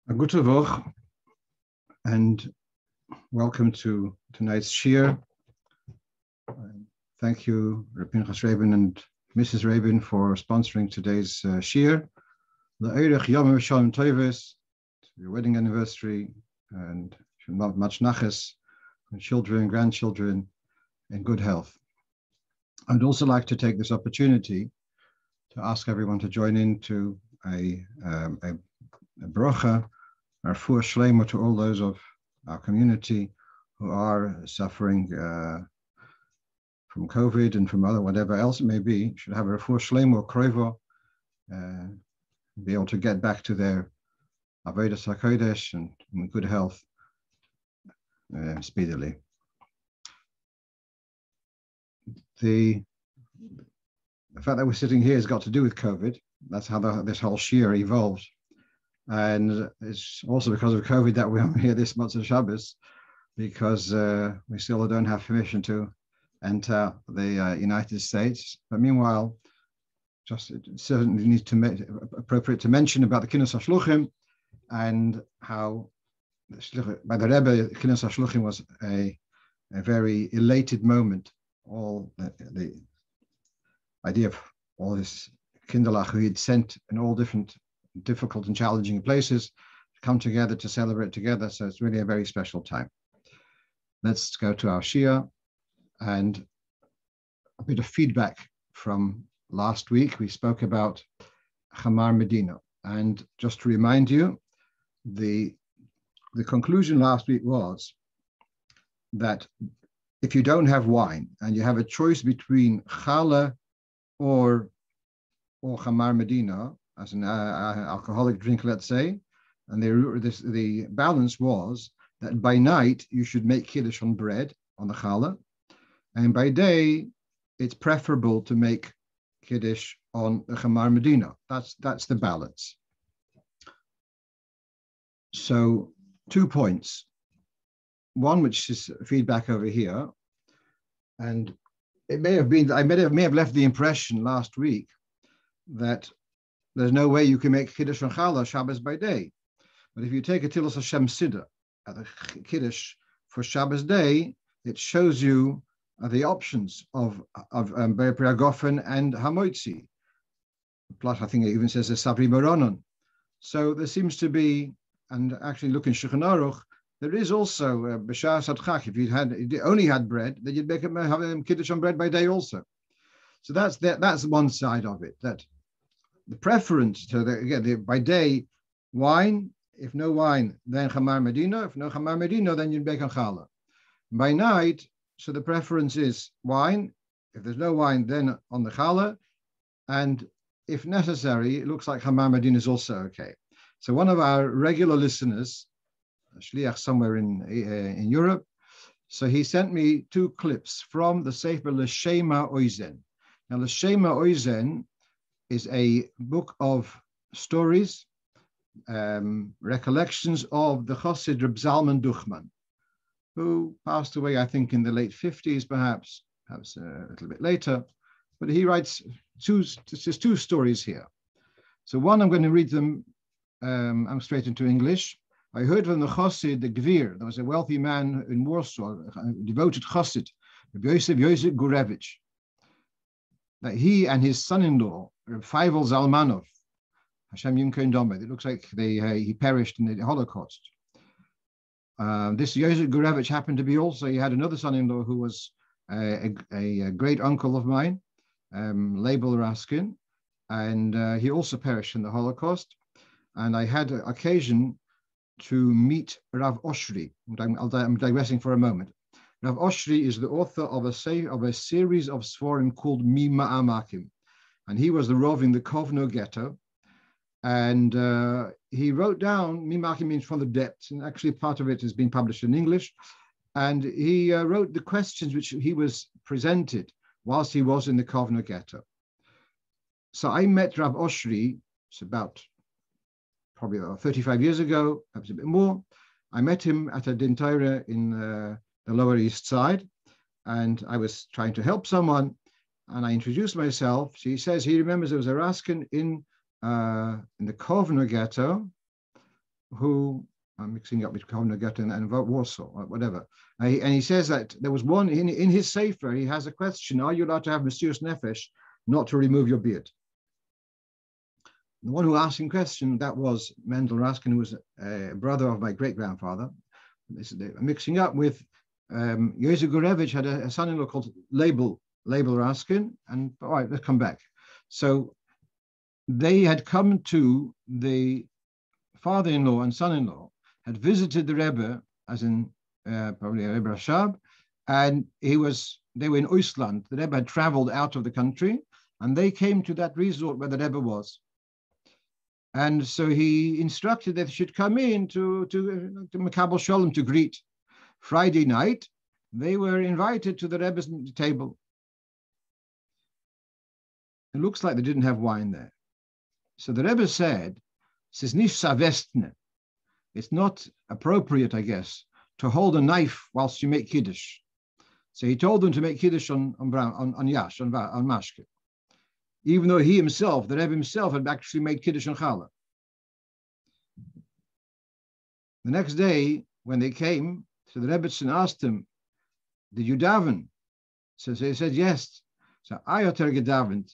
Gute Woche and welcome to tonight's shiur. Thank you, Rabbi Raskin and Mrs. Rabin, for sponsoring today's shiur. L'eirech Yom Shalom Toivelled, your wedding anniversary, and much naches, and children, grandchildren, in good health. I'd also like to take this opportunity to ask everyone to join in to a brocho, our full shlema to all those of our community who are suffering from COVID and from whatever else it may be, should have a full shlema or kroivo, be able to get back to their avodas hakodesh and in good health speedily. The fact that we're sitting here has got to do with COVID. That's how this whole shiur evolved. And it's also because of COVID that we're here this month of Shabbos, because we still don't have permission to enter the United States. But meanwhile, just it certainly needs to make appropriate to mention about the Kiddush HaShluchim and how by the Rebbe, Kiddush HaShluchim was a very elated moment. All the idea of all this kinderlach who he'd sent in all different difficult and challenging places to come together to celebrate together. So it's really a very special time. Let's go to our shiur and a bit of feedback from last week. We spoke about Chamar Medina, and just to remind you, the conclusion last week was that if you don't have wine and you have a choice between challah or Chamar Medina, as an alcoholic drink, let's say, and the balance was that by night you should make Kiddush on bread, on the challah, and by day it's preferable to make Kiddush on the Chamar Medina. That's the balance. So 2 points. One, which is feedback over here, and it may have been, I may have left the impression last week that there's no way you can make Kiddush on Challah Shabbos by day. But if you take a Tallis Hashem Siddur at the Kiddush for Shabbos day, it shows you the options of Be'er Priagofen and Hamoitzi. Plus, I think it even says a Sabri Moronon. So there seems to be, and actually look in Shulchan Aruch, there is also B'shas Adchak. If you only had bread, then you'd have Kiddush on bread by day also. So that's one side of it. That the preference to by day, wine. If no wine, then Chamar Medina. If no Chamar Medina, then you'd bake on Challah. By night, so the preference is wine. If there's no wine, then on the Challah. And if necessary, it looks like Chamar Medina is also okay. So one of our regular listeners, a shliach somewhere in Europe, so he sent me 2 clips from the Sefer L'Shema Oizen. Now, L'Shema Oizen is a book of stories, recollections of the Chassid Reb Zalman Duchman, who passed away, I think, in the late 50s, perhaps a little bit later. But he writes 2 stories here. So one, I'm going to read them, I'm straight into English. I heard from the Chassid, the Gvir. There was a wealthy man in Warsaw, a devoted Chassid, Yosef Gurevich, that he and his son-in-law, Reb Feivel Zalmanov, Hashem Yimkein Domed, it looks like he perished in the Holocaust. This Yosef Gurevich happened to be also, he had another son-in-law who was a great uncle of mine, Label Raskin, and he also perished in the Holocaust. And I had occasion to meet Rav Oshri. I'm digressing for a moment. Rav Oshri is the author of a series of Sforim called Mi Ma'amakim. And he was the Rov in the Kovno ghetto. And he wrote down, Mi Ma'amakim means from the depths, and actually part of it has been published in English. And he wrote the questions which he was presented whilst he was in the Kovno ghetto. So I met Rav Oshri, it's about probably 35 years ago, perhaps a bit more. I met him at a din Torah in the Lower East Side, and I was trying to help someone, and I introduced myself. So he says he remembers there was a Raskin in the Kovno ghetto, who, I'm mixing up with Kolnagata and Warsaw, or whatever. And he says that there was one, in his sefer, he has a question, are you allowed to have Mesiras Nefesh not to remove your beard? The one who asked him question, that was Mendel Raskin, who was a brother of my great-grandfather. I'm mixing up with Yosef Gurevich had a son-in-law called Label Raskin, and all right, let's come back. So they had come to the father-in-law and son-in-law, had visited the Rebbe, as in probably Rebbe Rashab, and they were in Ausland. The Rebbe had traveled out of the country, and they came to that resort where the Rebbe was. And so he instructed that they should come in to Makabel Shalom to greet. Friday night, they were invited to the Rebbe's table. It looks like they didn't have wine there. So the Rebbe said, it's not appropriate, I guess, to hold a knife whilst you make Kiddush. So he told them to make Kiddush on mashke, even though he himself, the Rebbe himself, had actually made Kiddush on Challah. The next day, when they came, so the Rebbe asked him, did you daven? So he said, yes. So I davened,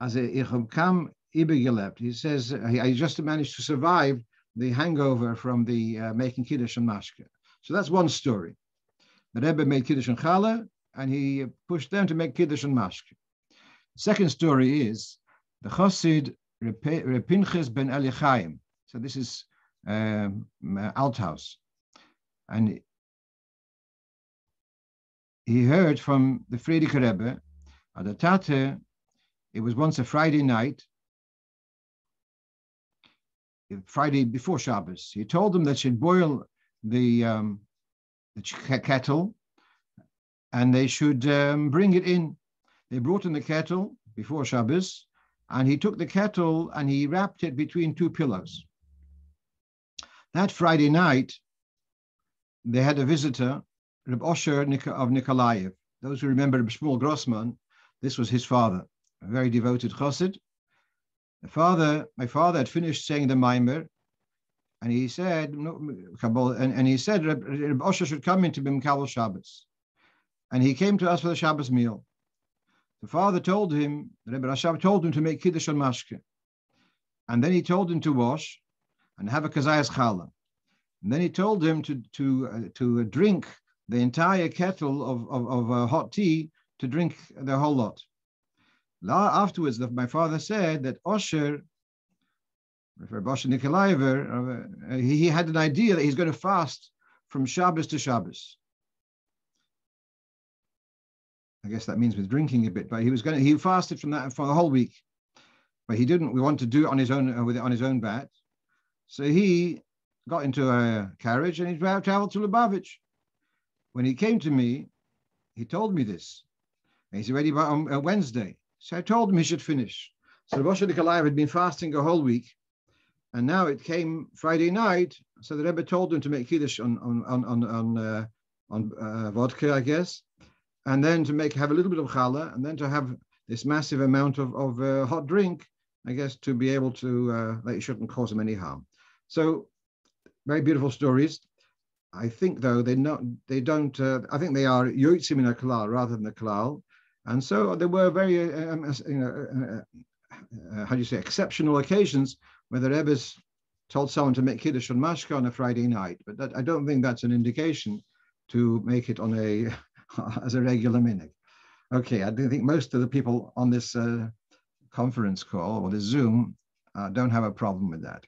as ich kam übergelebt. He says, I just managed to survive the hangover from the making Kiddush and mashke. So that's one story. The Rebbe made Kiddush and Challah, and he pushed them to make Kiddush and mashke. Second story is the Chassid Pinchas ben Elichaim. So this is Althaus. And he heard from the Frierdiker Rebbe, at the Tate, it was once a Friday night, Friday before Shabbos. He told them that she'd boil the kettle and they should bring it in. They brought in the kettle before Shabbos, and he took the kettle and he wrapped it between two pillows. That Friday night, they had a visitor, Reb Osher of Nikolaev. Those who remember Reb Shmuel Grossman, this was his father, a very devoted chassid. My father had finished saying the Maimer, and he said, and he said Reb Osher should come into Bimkabel Shabbos. And he came to us for the Shabbos meal. The father told him, Rebbe Rashab told him to make Kiddush on mashke. And then he told him to wash and have a kazayas challah. And then he told him to drink the entire kettle of hot tea, to drink the whole lot. Afterwards, my father said that Osher, Osher Nikolaever, he had an idea that he's going to fast from Shabbos to Shabbos. I guess that means with drinking a bit, but he fasted from that for the whole week, but he didn't. We want to do it on his own on his own bat. So he got into a carriage and he traveled to Lubavitch. When he came to me, he told me this. And he's ready on Wednesday. So I told him he should finish. So Rosh Nikolaev had been fasting a whole week, and now it came Friday night. So the Rebbe told him to make Kiddush on vodka, I guess, and then to have a little bit of challah, and then to have this massive amount of hot drink, I guess, to be able to that it shouldn't cause him any harm. So very beautiful stories. I think though they don't. I think they are yotzim in a klal rather than a klal, and so there were very how do you say, exceptional occasions where the Rebbe's told someone to make Kiddush on mashka on a Friday night, but I don't think that's an indication to make it on as a regular minhag. Okay, I think most of the people on this conference call or this Zoom don't have a problem with that.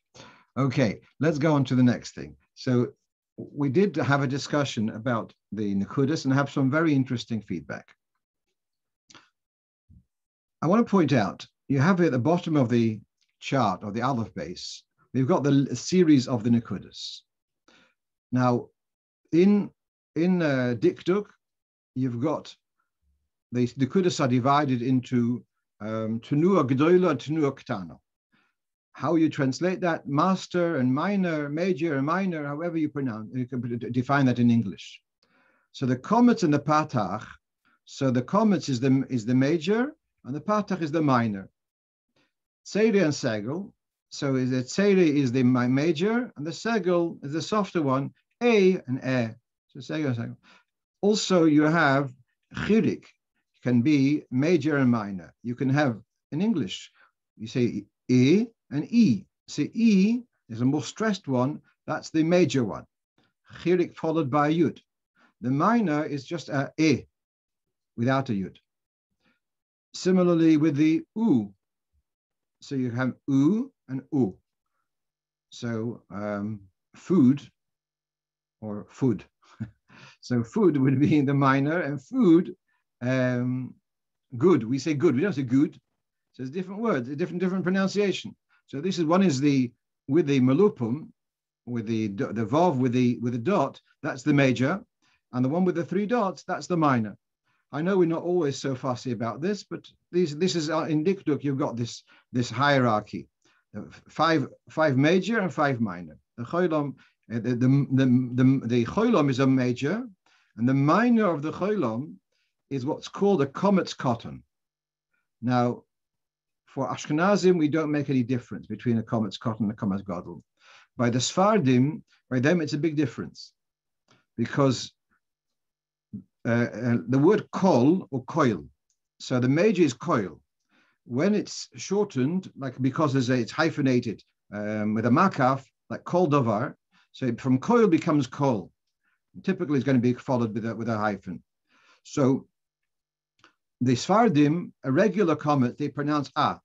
Okay, let's go on to the next thing. So we did have a discussion about the Nekudas and have some very interesting feedback. I want to point out, you have at the bottom of the chart, of the Aleph base, we've got the series of the Nekudas. Now, in Dikduk, you've got the Nekudas are divided into Tenuah Gdoila and Tenuah Ktana. How you translate that, master and minor, major and minor, however you pronounce, you can define that in English. So the komets and the patach, so the komets is the major and the patach is the minor. Seire and segel, So the tzere is the major, and the segel is the softer one, a and e. So segel. Also, you have chirik, can be major and minor. You can have in English, you say e and e. So e is a more stressed one. That's the major one. Chirik followed by a yud. The minor is just a e without a yud. Similarly with the u. So you have u and u. So food or food. So food would be the minor, and food, good. We say good. We don't say good. So it's different words, a different pronunciation. So this is one is the with the malupum, with the vav with the dot. That's the major, and the one with the three dots. That's the minor. I know we're not always so fussy about this, but this is in Dikduk. You've got this hierarchy, five major and five minor. The cholam, the cholam is a major, and the minor of the cholam is what's called a kometz cotton. Now, for Ashkenazim, we don't make any difference between a kometz cotton and a kometz gadol. By the Sfardim, by them, it's a big difference, because the word kol or koil. So the major is koil. When it's shortened, like because it's hyphenated with a makaf, like kol davar, so from koil becomes kol. Typically, it's going to be followed with a hyphen. So the Sfardim, a regular komet, they pronounce a,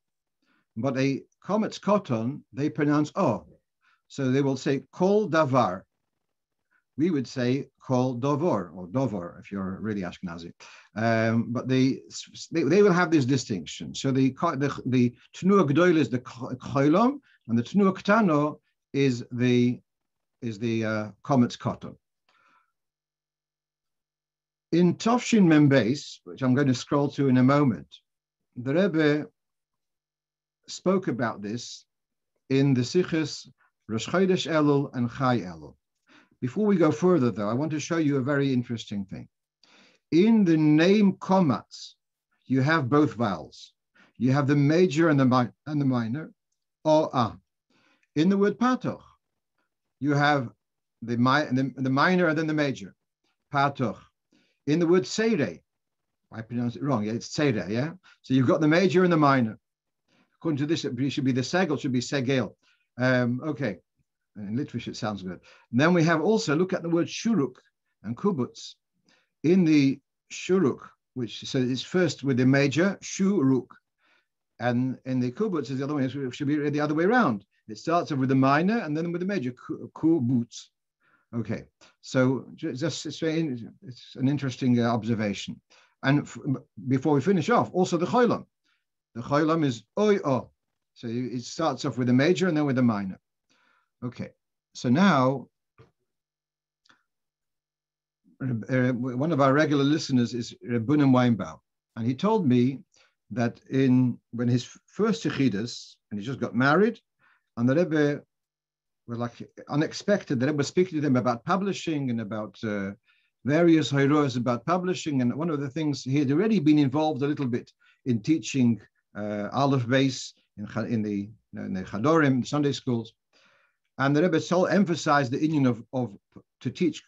but a kometz koton, they pronounce o. So they will say kol davar. We would say kol dovor or dovor if you're really Ashkenazi, but they will have this distinction. So the Tanua Gdoil is the cholam, and the Tanua Ktano is the kometz koton. In Tofshin Membeis, which I'm going to scroll to in a moment, the Rebbe spoke about this in the Sichos Rosh Chodesh Elul and Chaye Elul. Before we go further, though, I want to show you a very interesting thing. In the name komatz, you have both vowels. You have the major and the minor, o a. In the word patoch, you have the minor and then the major, patoch. In the word seirei, I pronounce it wrong. Yeah, it's seirei. Yeah, so you've got the major and the minor. According to this, it should be the segel, should be segel. Okay. In literature, it sounds good. And then we have also, look at the word shuruk and kubutz. In the shuruk, which so it's first with the major, shuruk. And in the kubutz is the other way, it should be the other way around. It starts off with the minor and then with the major, kubutz. Okay, so just it's an interesting observation. And before we finish off, also the cholam. The cholam is oi o. So it starts off with the major and then with the minor. Okay, so now one of our regular listeners is Rebbunim Weinbaum, and he told me that when his first Yechidus, and he just got married, and the Rebbe was like unexpected. The Rebbe was speaking to them about publishing and about various hayros about publishing, and one of the things he had already been involved a little bit in teaching Aleph base in the Chadorim, the Sunday schools. And the Rebbe emphasized the union of to teach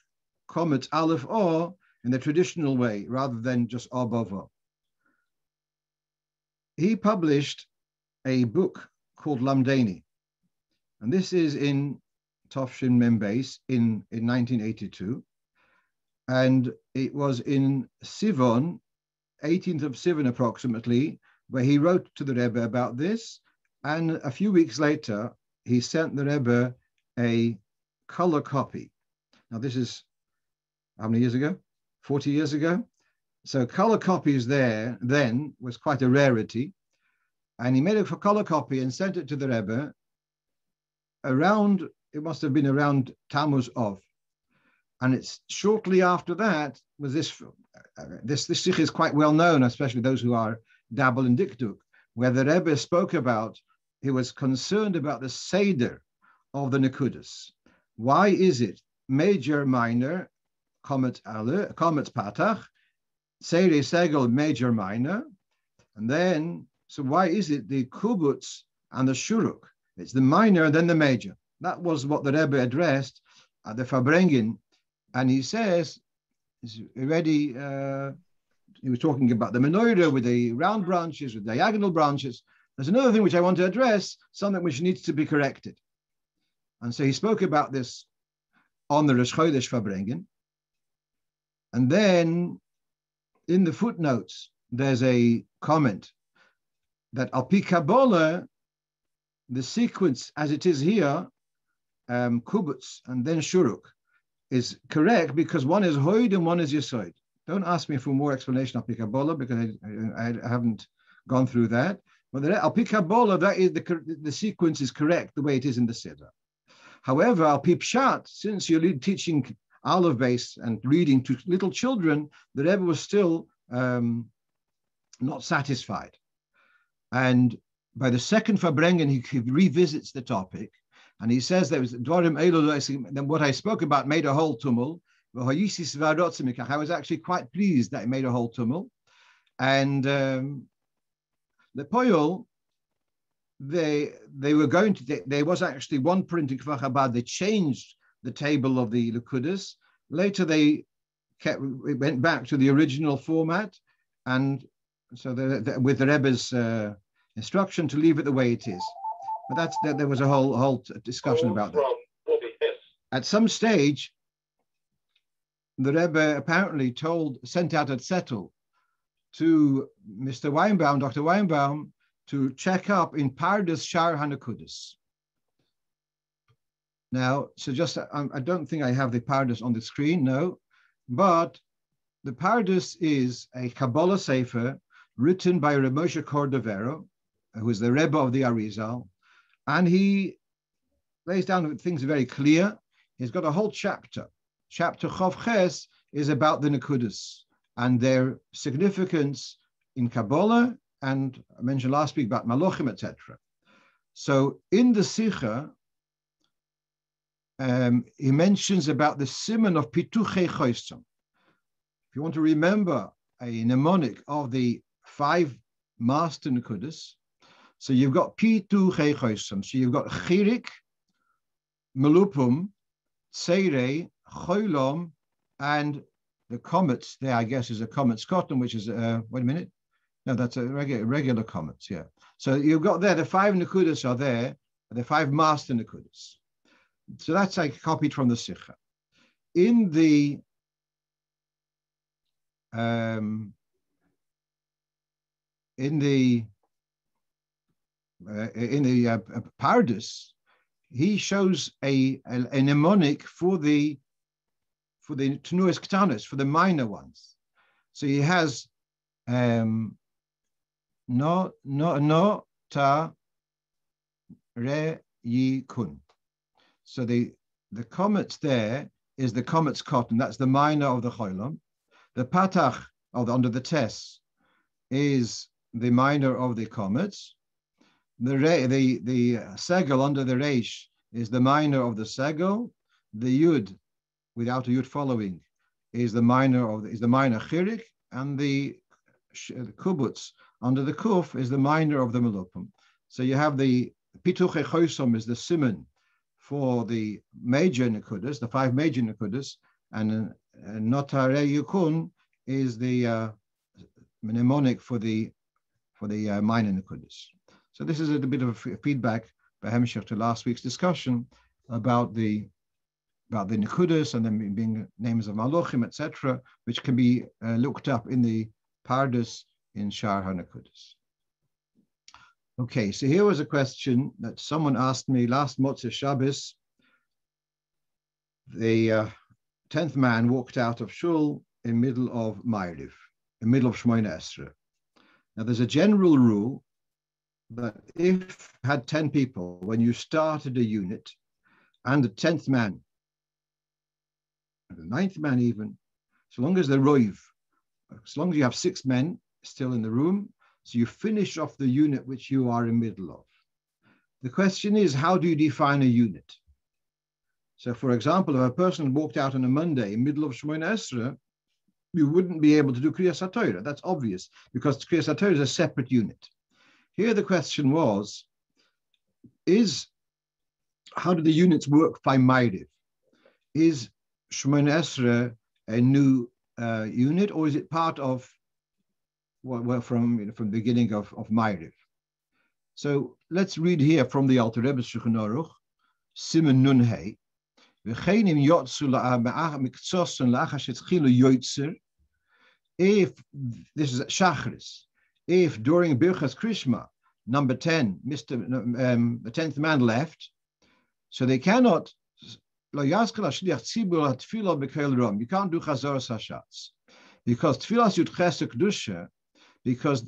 kometz aleph o in the traditional way rather than just o bavo. He published a book called Lamdeni, and this is in Tofshin Membeis in 1982, and it was in Sivan, 18th of Sivan approximately, where he wrote to the Rebbe about this, and a few weeks later he sent the Rebbe a color copy. Now this is how many years ago? 40 years ago. So color copies there then was quite a rarity. And he made a color copy and sent it to the Rebbe around, it must have been around Tammuz of. And it's shortly after that was this sikh is quite well known, especially those who are dabble in dikduk, where the Rebbe spoke about, he was concerned about the seder of the nekudas. Why is it major, minor, kometz patach, seirei segel, major, minor, and then so why is it the kubutz and the shuruk? It's the minor and then the major. That was what the Rebbe addressed at the Farbrengen. And he says, he's already, he was talking about the menorah with the round branches, with diagonal branches. There's another thing which I want to address, something which needs to be corrected. And so he spoke about this on the Rosh Chodesh Farbrengen. And then in the footnotes, there's a comment that Al Pi Kabbalah, the sequence as it is here, Kubutz and then Shuruk, is correct because one is Hoid and one is Yesod. Don't ask me for more explanation of Pi Kabbalah because I haven't gone through that. But Al Pi Kabbalah, that is the sequence is correct the way it is in the Siddur. However, Al Pi Pshat, since you're teaching Aleph base and reading to little children, the Rebbe was still not satisfied. And by the second Farbrengen, he revisits the topic, and he says there was Dvarim Elu, then what I spoke about made a whole tumult. I was actually quite pleased that it made a whole tumult. And the Poyol, they were going to, there was actually one printing Kfar Chabad, they changed the table of the Lekudis. Later they went back to the original format, and so with the Rebbe's instruction to leave it the way it is. But there was a whole discussion about that. At some stage, the Rebbe apparently sent out a zettel to Mr. Weinbaum, Dr. Weinbaum, to check up in Pardes Shar HaNekudis. Now, so just, I don't think I have the Pardes on the screen, no, but the Pardes is a Kabbalah Sefer written by Reb Moshe Cordovero, who is the Rebbe of the Arizal, and he lays down things very clear. He's got a whole chapter. Chapter Chof Ches is about the Nekudis and their significance in Kabbalah, and I mentioned last week about Malochim, etc. So in the Sikha, he mentions about the Siman of Pituchei Chosom. If you want to remember a mnemonic of the 5 master Nekudis, so you've got Pituchei Chosom. So you've got Chirik, Melupum, Tseirei, Cholom, and the comets. There, I guess, is a comet's cotton, which is, wait a minute. No, that's a regular comets, yeah. So you've got there, the 5 Nekudis are there, the 5 master Nekudis. So that's like copied from the Sikha. In the Pardes, he shows a mnemonic for the Tenuas Ktanis, for the minor ones. So he has no ta re yi kun. So the comets there is the comet's cotton. That's the minor of the Cholent. The patach under the tes is the minor of the comets. The segel under the reish is the minor of the segel. The yud, without a yud following, is the minor chirik, and the kubutz under the kuf is the minor of the melupim. So you have the pituchei chosom is the siman for the major nekudis, the 5 major nekudis, and notare yukun is the mnemonic for the minor nekudis. So this is a bit of a feedback by Hemshech to last week's discussion about the nekudis and them being names of malochim, etc., which can be looked up in the Pardes in Shar HaNekudis. Okay, so here was a question that someone asked me last Motzei Shabbos. The 10th man walked out of shul in middle of Maariv, in middle of Shmoneh Esrei. Now there's a general rule that if you had 10 people, when you started a unit, and the 10th man, and the 9th man even, so long as the Rov, as long as you have 6 men still in the room, so you finish off the unit which you are in middle of. The question is, how do you define a unit? So for example, if a person walked out on a Monday in middle of Shmoneh Esrei, you wouldn't be able to do Kriyas HaTorah. That's obvious, because Kriyas HaTorah is a separate unit. Here the question was, is how do the units work by Maariv? Is Shmoneh Esrei a new unit, or is it part of from the beginning of Maariv? So let's read here from the Alter Rebbe's Shulchan Aruch, Siman Nun Hey. If this is Shachris, if during Birchas Krishma, number 10, the 10th man left, so they cannot. You can't do Chazoras Hashatz because Tfilas Yudches Kedusha, because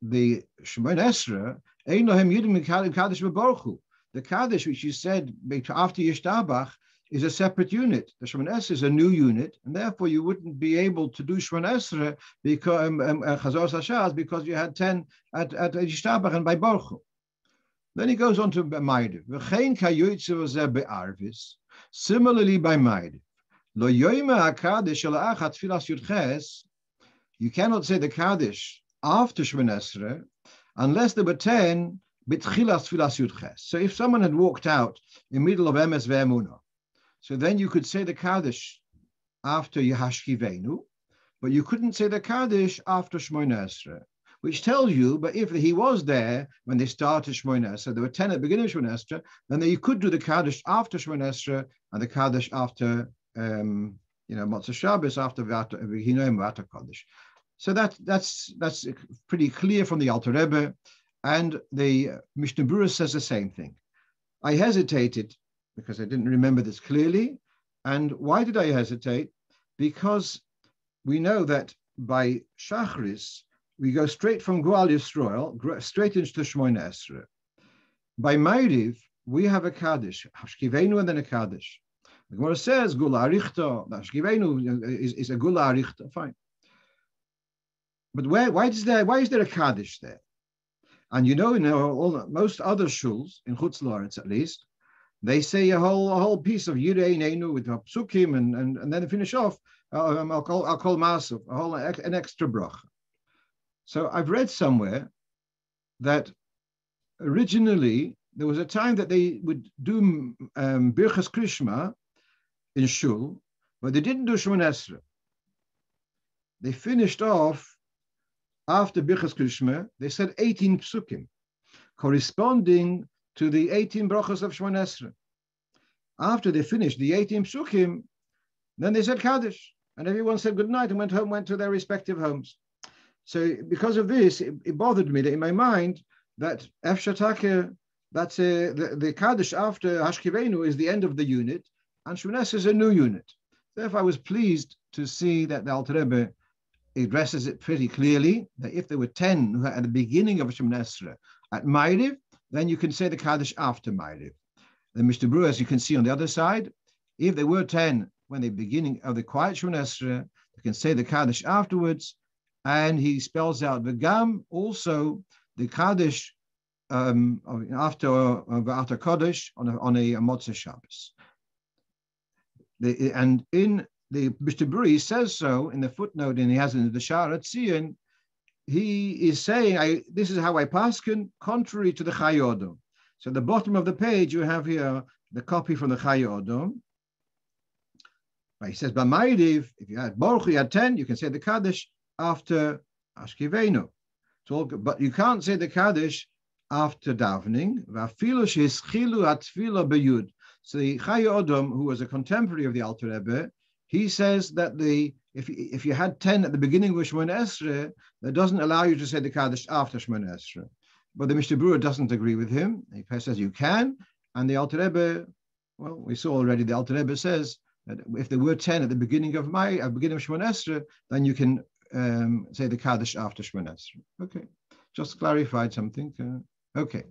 the Shmoneh Esrei ain't no him Yidim Kaddish v'Baruchu. The Kaddish, which you said after Yishtabach, is a separate unit. The Shmoneh Esrei is a new unit, and therefore you wouldn't be able to do Shmoneh Esrei because Chazoras Hashatz because you had 10 at Yishtabach and by Baruchu. Then he goes on to Maariv. V'chein kayoytze v'zeh be'arvis. Similarly by Maariv. Lo yoyma HaKaddish ala'achat tfilas yudches. You cannot say the Kaddish after Shmoneh Esrei unless there were 10 b'tchilas tfilas yudches. So if someone had walked out in the middle of Emes ve'emunah, so then you could say the Kaddish after Yehashkivenu, but you couldn't say the Kaddish after Shmoneh Esrei, which tells you, but if he was there when they started Shmoneh Esrei, there were 10 at the beginning of Shmoneh Esrei, then you could do the Kaddish after Shmoneh Esrei and the Kaddish after, Motzei Shabbos, after V'hinoim V'ata Kaddish. So that's pretty clear from the Alter Rebbe, and the Mishnah Berurah says the same thing. I hesitated because I didn't remember this clearly. And why did I hesitate? Because we know that by Shachris, we go straight from Gual Yisrael, straight into Shmoneh Esrei. By Maariv, we have a Kaddish, Hashkivenu and then a Kaddish. The Gemara says, Gula Arichta, Hashkivenu is a Gula Arichta, fine. But why is there a Kaddish there? And in most other shuls, in Chutz La'aretz at least, they say a whole piece of Yirei Neinu with psukim and then they finish off. I'll call Masav, an extra brocho. So I've read somewhere that originally there was a time that they would do Birchas Krishma in shul, but they didn't do Shmoneh Esrei. They finished off after Birchas Krishma. They said 18 psukim, corresponding to the 18 brochos of Shmoneh Esrei. After they finished the 18 psukim, then they said Kaddish, and everyone said good night and went to their respective homes. So because of this, it bothered me that in my mind that Efshatake, that's the Kaddish after Hashkivenu is the end of the unit, and Shmoneh Esrei is a new unit. Therefore, I was pleased to see that the Alter Rebbe addresses it pretty clearly, that if there were 10 who at the beginning of Shmoneh Esrei at Maariv, then you can say the Kaddish after Maariv. The Mishnah Berurah, as you can see on the other side, if there were 10 when the beginning of the quiet Shmoneh Esrei, you can say the Kaddish afterwards, and he spells out the Gam, also the Kaddish after Kaddish on a Motzei Shabbos. And in the Mishnah Berurah, he says so in the footnote, and he has it in the Sha'ar Tzion. He is saying, this is how I paskin, contrary to the Chaye Odom. So at the bottom of the page, you have here the copy from the Chaye Odom. He says, by Maariv, if you had Baruch, you had 10, you can say the Kaddish after Ashkivenu. But you can't say the Kaddish after davening. So the Chaye Odom, who was a contemporary of the Alter Rebbe, he says that if you had 10 at the beginning of Shmoneh Esrei, that doesn't allow you to say the Kaddish after Shmoneh Esrei. But the Mishnah Berurah doesn't agree with him. He says you can, and the Alter Rebbe, well, we saw already, the Alter Rebbe says that if there were 10 at the beginning of Shmoneh Esrei, then you can say the Kaddish after Shmoneh Esrei. Okay, just clarified something. Okay,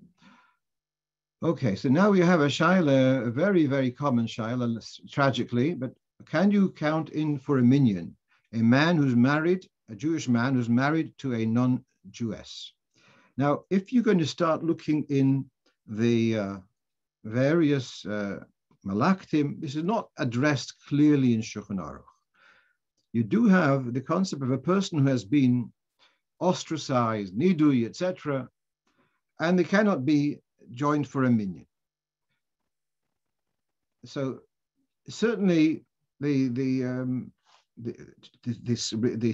so now we have a shaila, a very, very common shaila, tragically, but can you count in for a Minyan, a man who's married, a Jewish man who's married to a non-Jewess? Now, if you're going to start looking in the various malaktim, this is not addressed clearly in Shulchan Aruch. You do have the concept of a person who has been ostracized, nidui, etc., and they cannot be joined for a Minyan. so certainly this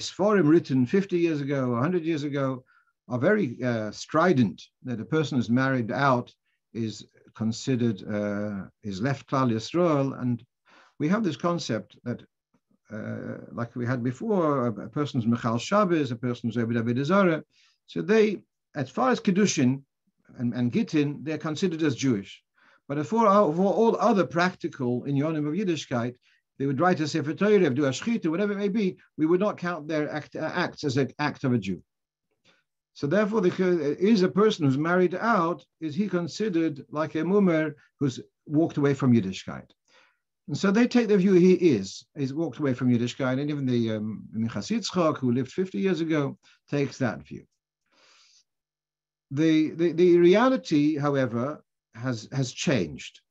forum written 50 years ago, 100 years ago, are very strident that a person who's married out is considered is left Klal Yisrael, and we have this concept that like we had before, a person's Michal Shabbos, a person's Ovid Avodah. So they, as far as Kiddushin and Gittin, they're considered as Jewish. But for all other practical inyanim of Yiddishkeit, they would write a Sefer Torah, do a shchita, whatever it may be, we would not count their acts as an act of a Jew. So therefore, is a person who's married out, is he considered like a mumer who's walked away from Yiddishkeit? And so they take the view he's walked away from Yiddishkeit, and even the Mincha Yitzchok, who lived 50 years ago, takes that view. The reality, however, has changed.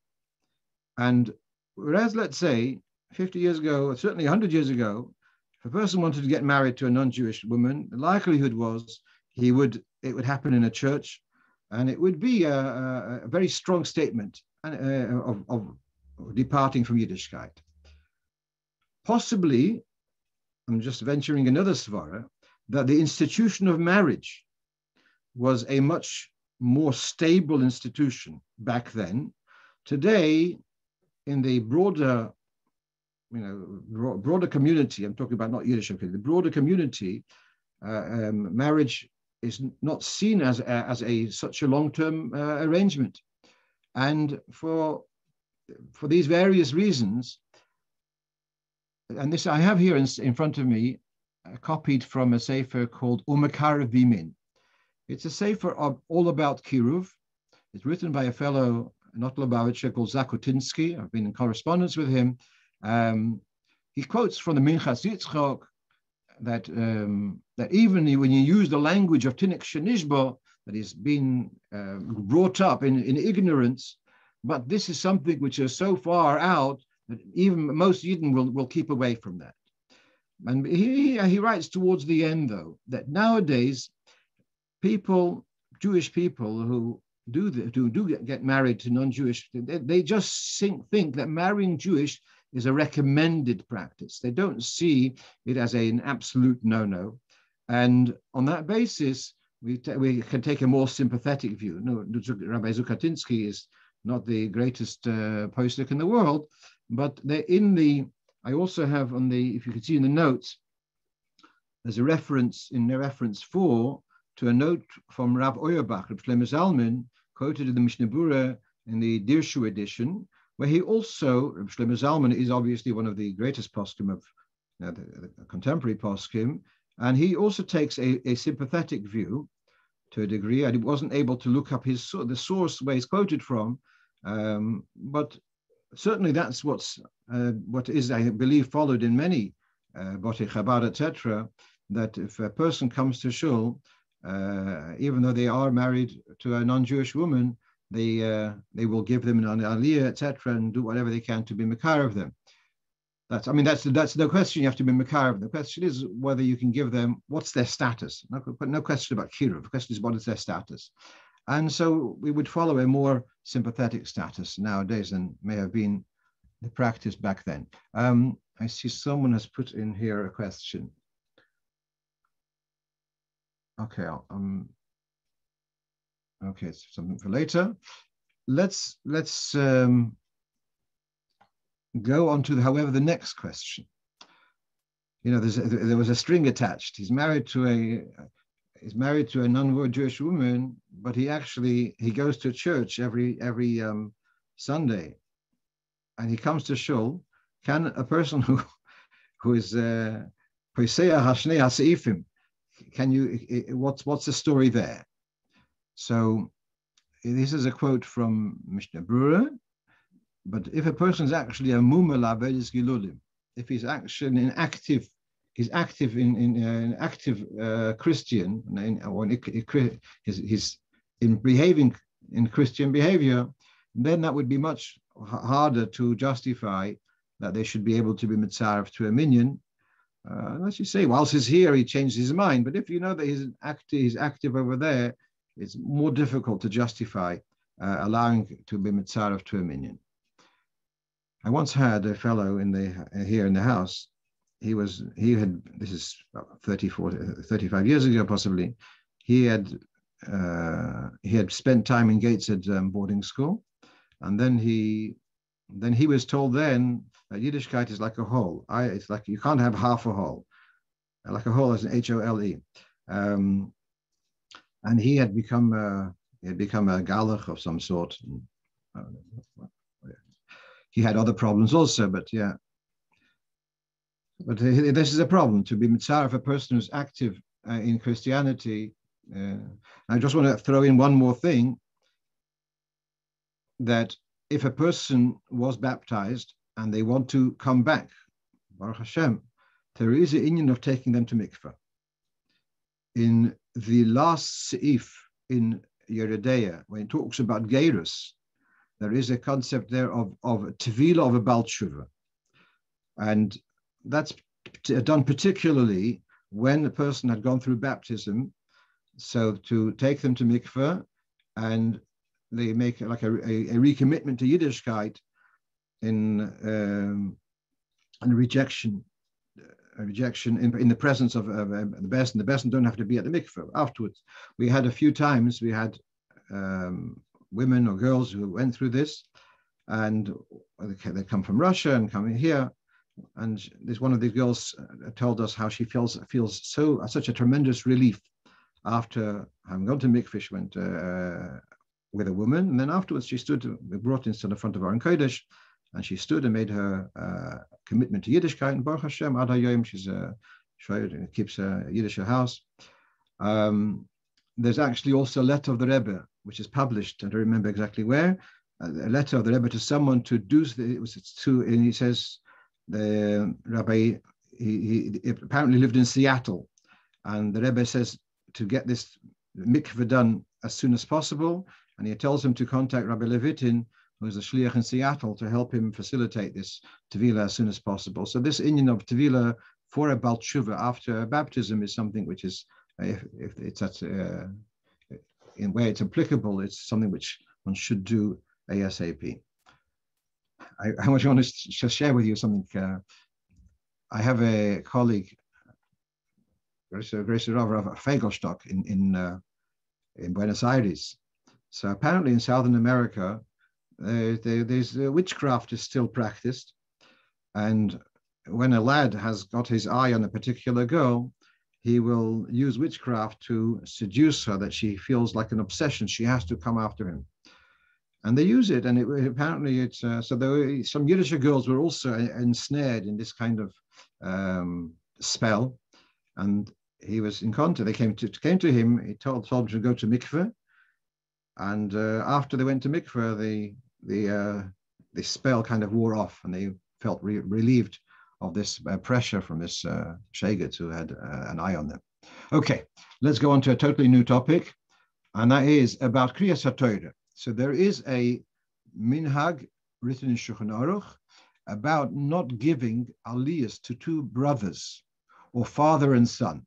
And whereas, let's say, 50 years ago, or certainly 100 years ago, if a person wanted to get married to a non-Jewish woman, the likelihood was it would happen in a church, and it would be a very strong statement of departing from Yiddishkeit. Possibly, I'm just venturing another svara, that the institution of marriage was a much more stable institution back then. Today, in the broader, broader community, I'm talking about not Yiddish, the broader community, marriage is not seen as such a long-term arrangement, and for these various reasons, and this I have here in front of me, copied from a sefer called Umakarev Bimin. It's a sefer all about kiruv. It's written by a fellow, not Lubavitcher, called Zakutinsky. I've been in correspondence with him. He quotes from the Mincha Yitzchok that even when you use the language of Tinik Shenishbo, that is being brought up in ignorance, but this is something which is so far out that even most Yidden will keep away from that. And he writes towards the end, though, that nowadays Jewish people who do get married to non-Jewish, they just think that marrying Jewish is a recommended practice. They don't see it as an absolute no-no. And on that basis, we can take a more sympathetic view. No, Rabbi Zukatinsky is not the greatest postic in the world, but I also have on the, if you can see in the notes, there's a reference in reference 4 to a note from Rav Auerbach, Rav Shlomo Zalman, quoted in the Mishnah Berurah in the Dirshu edition, where he also, Rav Shlomo Zalman is obviously one of the greatest poskim of the contemporary poskim, and he also takes a sympathetic view to a degree. I wasn't able to look up the source where he's quoted from, but certainly that's what is, I believe, followed in many Botei Chabad, etc., that if a person comes to shul, even though they are married to a non-Jewish woman, they will give them an Aliya, etc., and do whatever they can to be Makar of them. That's no question. You have to be Makar of them. The question is whether you can give them, what's their status. No question about Kiruv. The question is what is their status. And so we would follow a more sympathetic status nowadays than may have been the practice back then. I see someone has put in here a question. Okay, okay, it's something for later. Let's go on to, however, the next question. There was a string attached. He's married to a non-Jewish woman, but he goes to church every Sunday, and he comes to shul. Can a person who is Poisea Hashnei Haseifim, what's the story there? So this is a quote from Mishnah Berurah. But if a person is actually a mumel avelis gilulim, if he's actually an active Christian, he's in behaving in Christian behavior, then that would be much harder to justify that they should be able to be mitzaref to a minyan. Unless you say, whilst he's here, he changed his mind. But if you know that he's active over there, it's more difficult to justify allowing to be mitzaref to a minyan. I once had a fellow here in the house. This is about 35 years ago, possibly. He had spent time in Gateshead boarding school, and then he was told then that Yiddishkeit is like a hole. It's like you can't have half a hole, like a hole as an HOLE. And he had become a galach of some sort. He had other problems also, but yeah. But this is a problem, to be mitzvah of a person who's active in Christianity. I just want to throw in one more thing, that if a person was baptized and they want to come back, Baruch Hashem, there is an inyan of taking them to mikveh. In the last seif in Yeridea, when it talks about gerus, there is a concept there of tevilah of a Baal Tshuva. And that's done particularly when the person had gone through baptism, so to take them to mikveh, and they make like a recommitment to Yiddishkeit in a rejection in the presence of the best, and the best don't have to be at the mikveh. Afterwards, we had a few times, we had women or girls who went through this, and they come from Russia and come here. And this one of these girls told us how she feels such a tremendous relief after having gone to mikveh. She went with a woman, and then afterwards she stood. We brought into the front of our Kaddish, and she stood and made her commitment to Yiddishkeit. And Baruch Hashem, Ad Hayom, she's keeps a Yiddish house. There's actually also a letter of the Rebbe, which is published. I don't remember exactly where. A letter of the Rebbe to someone to do. And he says. The Rabbi, he apparently lived in Seattle, and the Rebbe says to get this mikveh done as soon as possible, and he tells him to contact Rabbi Levitin, who is a shliach in Seattle, to help him facilitate this tevilah as soon as possible. So this inyan of tevilah for a Baal Tshuva after baptism is something which is, if it's in where it's applicable, it's something which one should do ASAP. I want to just share with you something. I have a colleague, Rov of Anash in Buenos Aires. So apparently in Southern America, there's witchcraft is still practiced. And when a lad has got his eye on a particular girl, he will use witchcraft to seduce her, that she feels like an obsession. She has to come after him. And they use it, and apparently it's so. There were some Yiddish girls were also ensnared in this kind of spell, and he was in contact. They came to him. He told them to go to mikveh, and after they went to mikveh, the spell kind of wore off, and they felt relieved of this pressure from this shagets who had an eye on them. Okay, let's go on to a totally new topic, and that is about Kriyas HaTorah. So there is a minhag written in Shulchan Aruch about not giving aliyas to two brothers or father and son,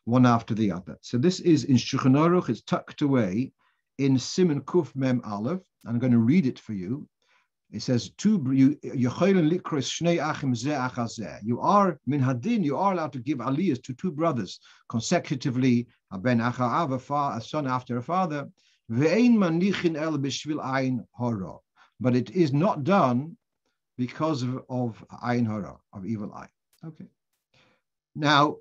one after the other. So this is in Shulchan Aruch. It's tucked away in Siman Kuf Mem Aleph. I'm going to read it for you. It says, you are minhadin, you are allowed to give aliyas to two brothers consecutively, a son after a father. But it is not done because of ayin hara, of evil eye. Okay. Now,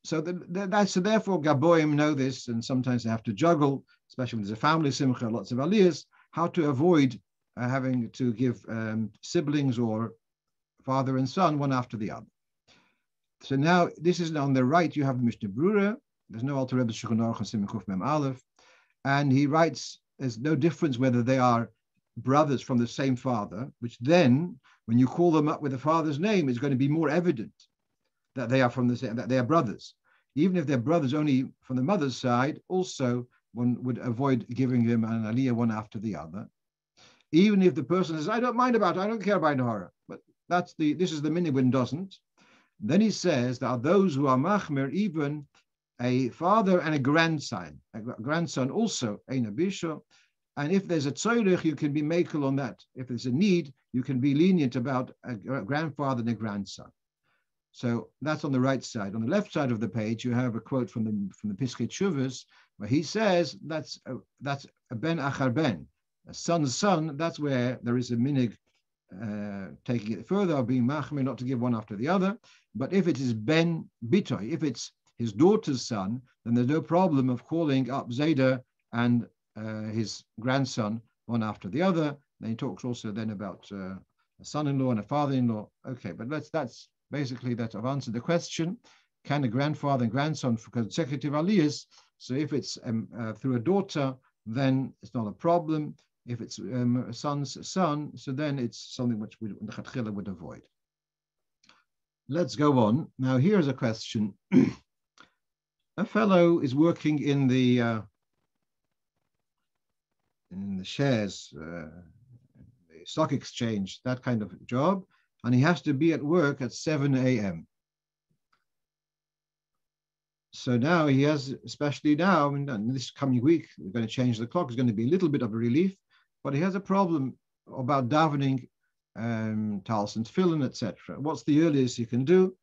so therefore Gaboim know this, and sometimes they have to juggle, especially when there's a family simcha, lots of aliyahs, how to avoid having to give siblings or father and son one after the other. So now this is on the right. You have the Mishnah Brura. There's no Alter Rebbe Shulchan Aruch and Siman Kuf Mem Aleph. And he writes, there's no difference whether they are brothers from the same father, which then, when you call them up with the father's name, is going to be more evident that they are from the same, that they are brothers. Even if they're brothers only from the mother's side, also one would avoid giving them an aliyah one after the other. Even if the person says, I don't mind about it, I don't care about Hara, but this is the minhag when doesn't. Then he says there are those who are machmer, even a father and a grandson also ein abisha, And if there's a tzorich, you can be makel on that. If there's a need, you can be lenient about a grandfather and a grandson. So that's on the right side. On the left side of the page, you have a quote from the Pischei Teshuvos, where he says that's a ben achar ben, a son's son. That's where there is a minig taking it further, of being machmir, not to give one after the other. But if it is ben bitoy, if it's his daughter's son, then there's no problem of calling up Zayda and his grandson one after the other. Then he talks also then about a son-in-law and a father-in-law. Okay, but that's basically that. I've answered the question. Can a grandfather and grandson for consecutive aliyahs? So if it's through a daughter, then it's not a problem. If it's a son's son, so then it's something which the Chatchila would avoid. Let's go on. Now here's a question. A fellow is working in the shares, the stock exchange, that kind of job, and he has to be at work at 7 a.m. So now he has, especially now, and this coming week, we're going to change the clock. It's going to be a little bit of a relief, but he has a problem about davening, Tallis and tefillin, etc. What's the earliest he can do?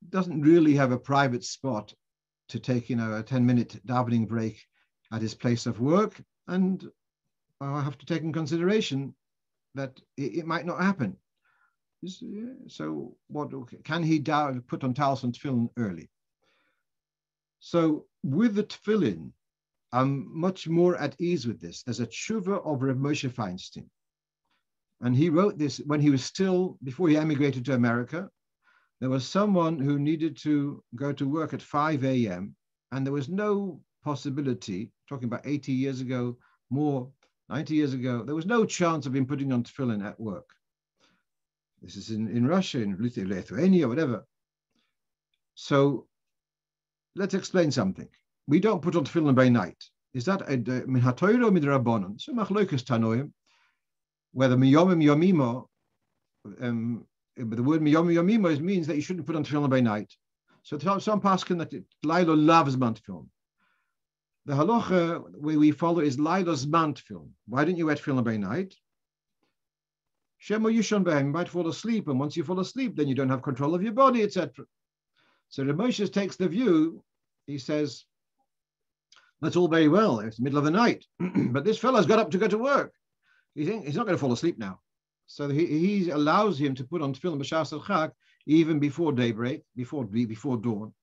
Doesn't really have a private spot to take, a 10-minute davening break at his place of work, and I have to take in consideration that it might not happen. So what can he put on Tallis and tefillin early? So with the tefillin, I'm much more at ease with this. There's a tshuva of Rav Moshe Feinstein, and he wrote this when he was still, before he emigrated to America. There was someone who needed to go to work at 5 a.m. and there was no possibility, talking about 80 years ago, more, 90 years ago, there was no chance of him putting on tefillin at work. This is in Russia, in Lithuania, whatever. So let's explain something. We don't put on tefillin by night. Is that min haTorah or min rabbanon? So machlokas tanoim, whether miyomim yomimo, but the word miyomim yomimo means that you shouldn't put on tefillin by night. So some paskin that Lailo loves man tefillin. The halacha where we follow is Lailo's man tefillin. Why didn't you wear tefillin by night? Shemo yishon behem, you might fall asleep, and once you fall asleep, then you don't have control of your body, etc. So Rav Moshe takes the view, he says, that's all very well, it's the middle of the night, but this fellow's got up to go to work. He's not going to fall asleep now. So he allows him to put on tefillin b'shas al-chak even before daybreak, before dawn.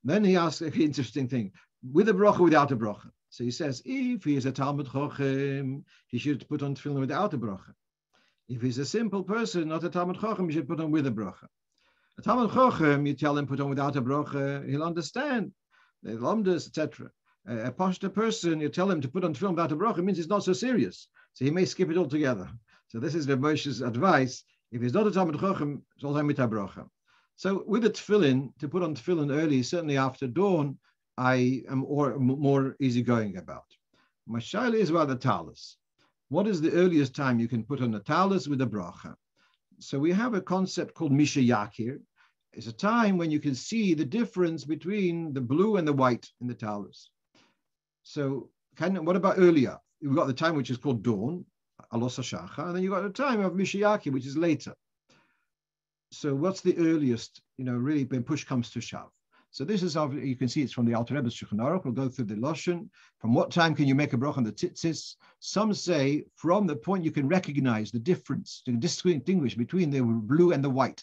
Then he asks an interesting thing, with a brocho, without a brocho. So he says, if he is a Talmud Chochem, he should put on tefillin without a brocho. If he's a simple person, not a Talmud Chochem, he should put on with a brocho. A Talmud Chochem, you tell him put on without a brocha, he'll understand. The lomdas, etc. A pashta person, you tell him to put on tefillin without a brocha, means it's not so serious. So he may skip it altogether. So this is Rav Moshe's advice. If he's not a Talmud Chochem, it's all time with a brocha. So with the tefillin, to put on tefillin early, certainly after dawn, I am more easygoing about. My shaila is about the Tallis. What is the earliest time you can put on a Tallis with a bracha? So we have a concept called Misha Yakir. It's a time when you can see the difference between the blue and the white in the Tallis. So what about earlier? We've got the time which is called dawn, Alos HaShacha, and then you've got the time of Misha Yakir, which is later. So what's the earliest, really when push comes to shove? So this is how you can see it's from the Alter Rebbe's Shulchan Aruch. We'll go through the Lashon. From what time can you make a bracha on the tzitzis? Some say from the point you can recognize the difference, to distinguish between the blue and the white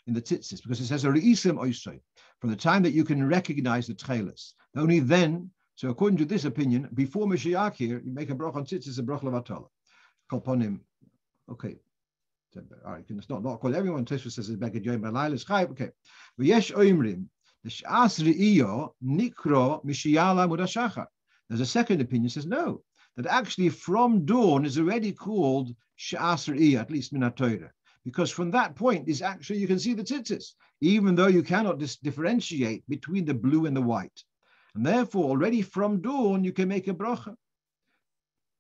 in the tzitzis, because it says a reisim oisoi. From the time that you can recognize the tcheles. Only then, so according to this opinion, before Mashiach here, you make a bracha on tzitzis, a bracha levatala. Kolponim. Okay. All right, it's not call everyone. Tosfos says it's back at Yom Balayil is chayv. Okay. V'yesh oimrim. There's a second opinion says no, that actually from dawn is already called Sh'as Re'iyah, at least min Torah, because from that point is actually you can see the tzitzis, even though you cannot differentiate between the blue and the white, and therefore already from dawn you can make a bracha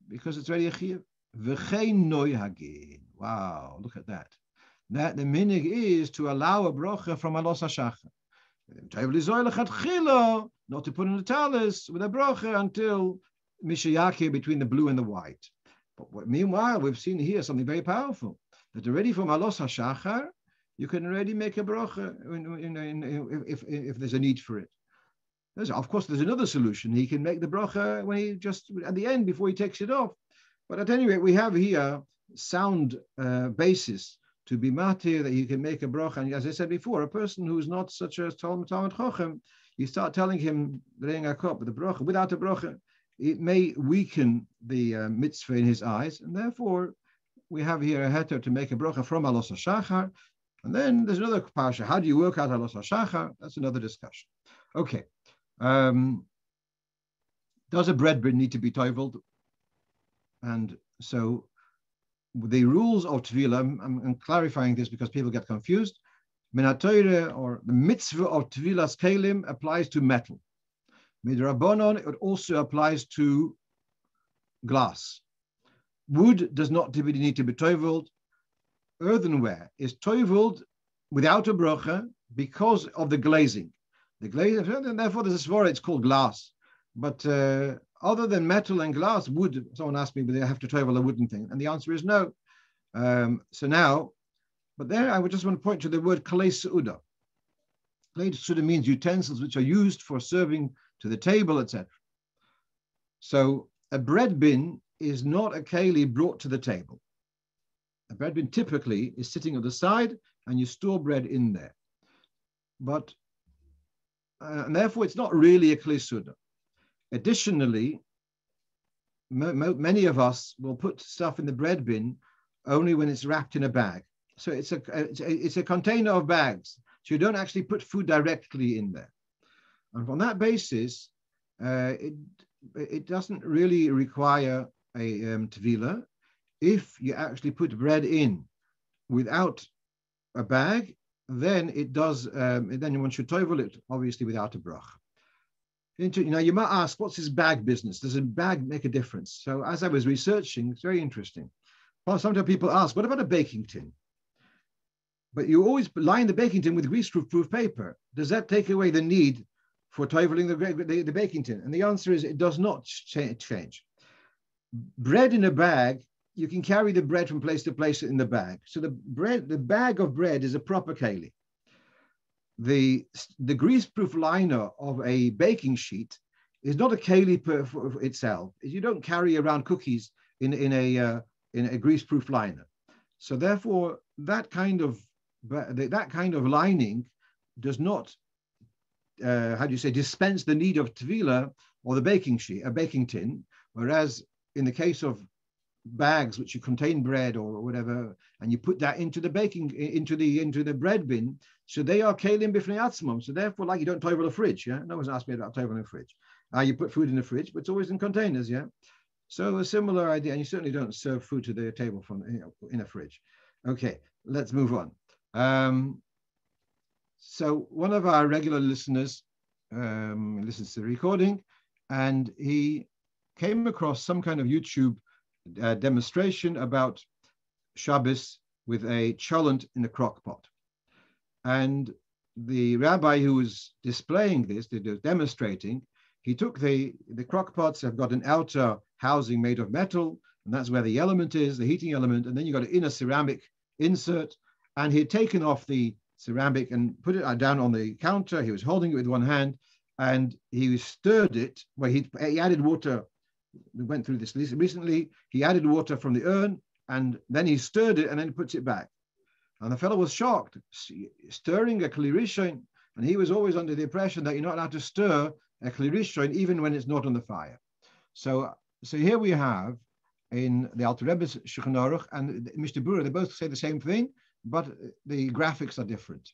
because it's already a chiyuv. V'chein noi hagin. Wow, look at that. That the minig is to allow a bracha from Alos HaShacha. Not to put in the Tallis with a brocha until mishayaki between the blue and the white. But meanwhile, we've seen here something very powerful, that already from Alos HaShachar, you can already make a brocha if there's a need for it. Of course, there's another solution. He can make the brocha when he just at the end before he takes it off. But at any rate, we have here sound basis to be matir that you can make a brocha. And as I said before, a person who's not such a Talmud Chochem, you start telling him the brocha without a brocha, it may weaken the mitzvah in his eyes, and therefore we have here a heter to make a brocha from Alos HaShachar. And then there's another parsha. How do you work out Alos HaShachar? That's another discussion. Okay. Does a bread bin need to be toivelled? And so the rules of Tevilah, I'm clarifying this because people get confused. Minatayre, or the mitzvah of Tevilas Kalim, applies to metal. Midrabanon, it also applies to glass. Wood does not need to be toivelled. Earthenware is toivelled without a brocha because of the glazing. The glazing, and therefore there's a svara, it's called glass. But other than metal and glass, wood, someone asked me, but they have to toivel a wooden thing. And the answer is no. So now, but there I would just want to point to the word kalei seuda. Kalei seuda means utensils which are used for serving to the table, etc. So a bread bin is not a keli brought to the table. A bread bin typically is sitting on the side and you store bread in there. But, and therefore it's not really a kalei seuda. Additionally, many of us will put stuff in the bread bin only when it's wrapped in a bag. So it's a container of bags. So you don't actually put food directly in there. And on that basis, it doesn't really require a tevilah. If you actually put bread in without a bag, then it does. Then one should toivel it, obviously, without a brach. Now you might ask, what's this bag business? Does a bag make a difference? So as I was researching, it's very interesting. Well, sometimes people ask, what about a baking tin? But you always line the baking tin with grease-proof paper. Does that take away the need for toiveling the baking tin? And the answer is it does not change. Bread in a bag, you can carry the bread from place to place in the bag. So the bag of bread is a proper keli. The grease-proof liner of a baking sheet is not a keli for itself. You don't carry around cookies in a grease-proof liner. So therefore, that kind of lining does not, dispense the need of tevilah or the baking sheet, a baking tin. Whereas in the case of bags which you contain bread or whatever, and you put that into the bread bin, so they are kelim b'fnei atzmam. So therefore, like you don't toivel a fridge, yeah. No one's asked me about toiveling a fridge. You put food in the fridge, but it's always in containers, yeah. So a similar idea, and you certainly don't serve food to the table from in a fridge. Okay, let's move on. So one of our regular listeners listens to the recording, and he came across some kind of YouTube demonstration about Shabbos with a cholent in a crock-pot. And the rabbi who was displaying this, demonstrating, he took the crock-pots have got an outer housing made of metal, and that's where the element is, the heating element, and then you've got an inner ceramic insert, and he had taken off the ceramic and put it down on the counter. He was holding it with one hand, and he stirred it, where he added water. We went through this recently. He added water from the urn, and then he stirred it, and then puts it back. And the fellow was shocked, stirring a kli rishon, and he was always under the impression that you're not allowed to stir a kli rishon even when it's not on the fire. So here we have in the Alter Rebbe's Shulchan Aruch and Mishnah Berurah, they both say the same thing, but the graphics are different.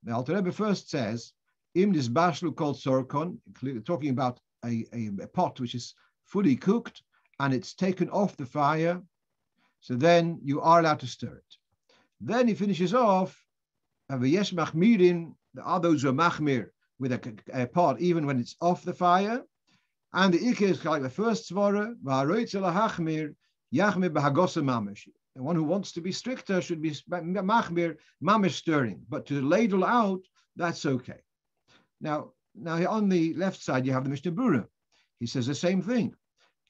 The Alter Rebbe first says, Im nisbashlu kol sorkon, talking about a pot which is fully cooked and it's taken off the fire, so then you are allowed to stir it. Then he finishes off, v'yesh machmirin, there are those who are machmir with a pot even when it's off the fire. And the ikeh is like the first svara, v'haroitz elahachmir, yachmir b'hagosa mamish. The one who wants to be stricter should be machmir, mamish stirring. But to ladle out, that's okay. Now on the left side, you have the Mishnah Berurah. He says the same thing.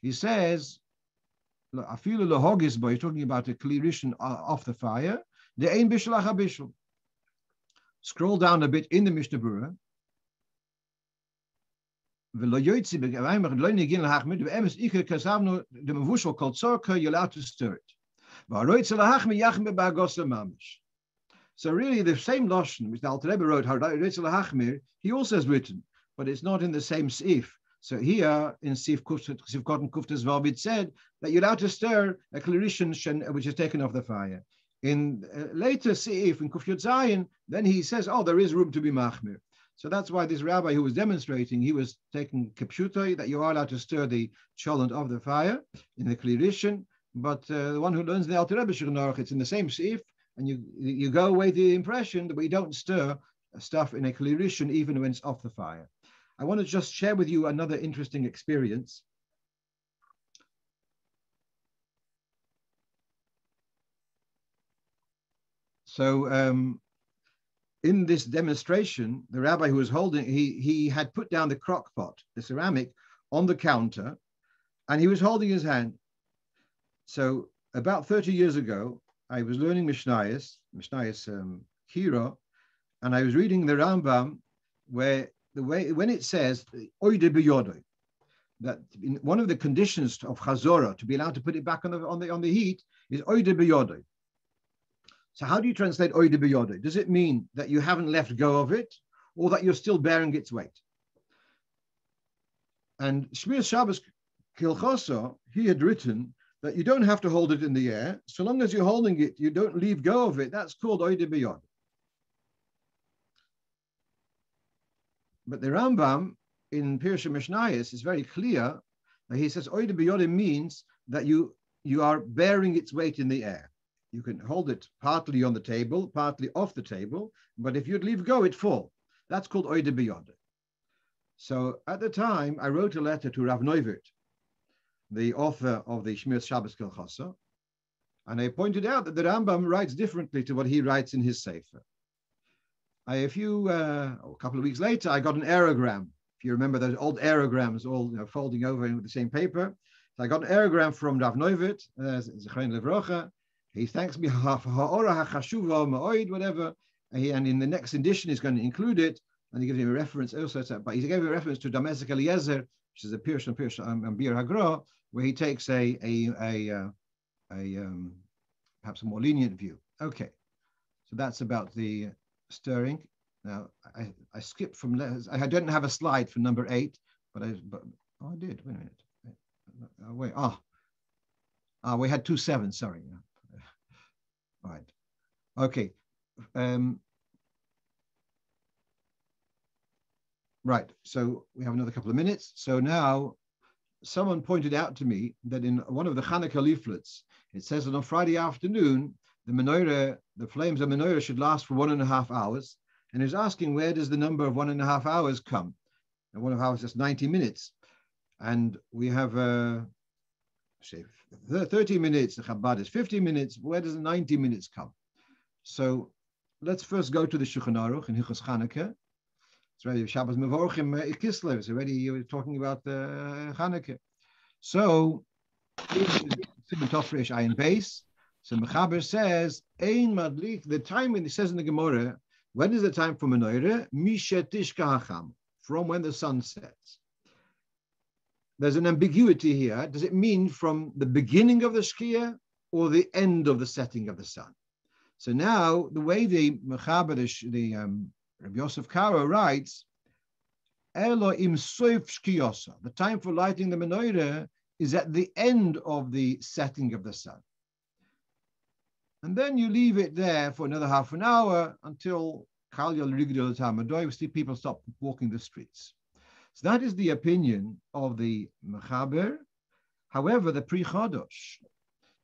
He says, "Afilu lohogis bo." He's talking about a clearation off the fire. The ein bishul achabishul. Scroll down a bit in the Mishnah Berurah. You're allowed to stir it. So really the same Lashon, which the Alter Rebbe wrote, he also has written, but it's not in the same Seif. So here in Seif Kotten Kuftas Vav, it said that you're allowed to stir a clearation which is taken off the fire. In later Seif, in Kuf Yud Zayin, then he says, oh, there is room to be machmir. So that's why this rabbi who was demonstrating, he was taking kipshutai, that you are allowed to stir the cholent of the fire in the clearation, but the one who learns the Alter Rebbe Shulchan Aruch, it's in the same Seif, and you go away the impression that we don't stir stuff in a clearation even when it's off the fire. I want to just share with you another interesting experience. So in this demonstration, the rabbi who was holding, he had put down the crock-pot, the ceramic, on the counter, and he was holding his hand. So about 30 years ago, I was learning Mishnayos Kira, and I was reading the Rambam, where when it says oide b'yodoi, that in one of the conditions of chazorah to be allowed to put it back on the heat is oide b'yodoi. So how do you translate oide b'yodoi? Does it mean that you haven't let go of it, or that you're still bearing its weight? And Shmir Shabbos Kilchoso, he had written that you don't have to hold it in the air. So long as you're holding it, you don't leave go of it. That's called oide b'yodoi. But the Rambam in Pirush Mishnayos is very clear that he says oide b'yodoi means that you are bearing its weight in the air. You can hold it partly on the table, partly off the table, but if you'd leave go, it'd fall. That's called oide b'yodoi. So at the time, I wrote a letter to Rav Neuwirth, the author of the Shmir Shabbos Kilchoso, and I pointed out that the Rambam writes differently to what he writes in his Sefer. A couple of weeks later, I got an aerogram. If you remember those old aerograms, all folding over with the same paper. So I got an aerogram from Rav Neuwirth, Zechrein Levrocha. He thanks me for ha'ora ha'chashuva ma'oid, whatever. And in the next edition, he's going to include it. And he gives me a reference also. But he gave me a reference to Damascus Eliezer, which is a Pirush and Bir Hagro, where he takes a perhaps a more lenient view. Okay, so that's about the stirring. Now I skipped from letters. I didn't have a slide for number 8, but I did. Wait a minute. We had 2-7. Sorry. All right. Okay. Right. So we have another couple of minutes. So now, someone pointed out to me that in one of the Chanukah leaflets, it says that on Friday afternoon, the flames of menorah should last for 1.5 hours. And he's asking, where does the number of 1.5 hours come? And 1.5 hours is 90 minutes. And we have, say, 30 minutes, the Chabad is 50 minutes. Where does the 90 minutes come? So let's first go to the Shulchan Aruch in Hilchos Chanukah. It's already Shabbos Mevorchim Kislev. It's already you were talking about Chanukah. So Simon Tofresh Ayin Base. So Mechaber says Ein Madlik. The time when it says in the Gemara, when is the time for menorah? Mishet Tishka Hacham, from when the sun sets. There's an ambiguity here. Does it mean from the beginning of the Shkia or the end of the setting of the sun? So now the way the Mechaber, the Rabbi Yosef Karo writes, Elo im soif shkiyosa. The time for lighting the menorah is at the end of the setting of the sun. And then you leave it there for another half an hour until Kal Yal Rigdol Tamadoy, we see people stop walking the streets. So that is the opinion of the Mechaber. However, the Pri Chodosh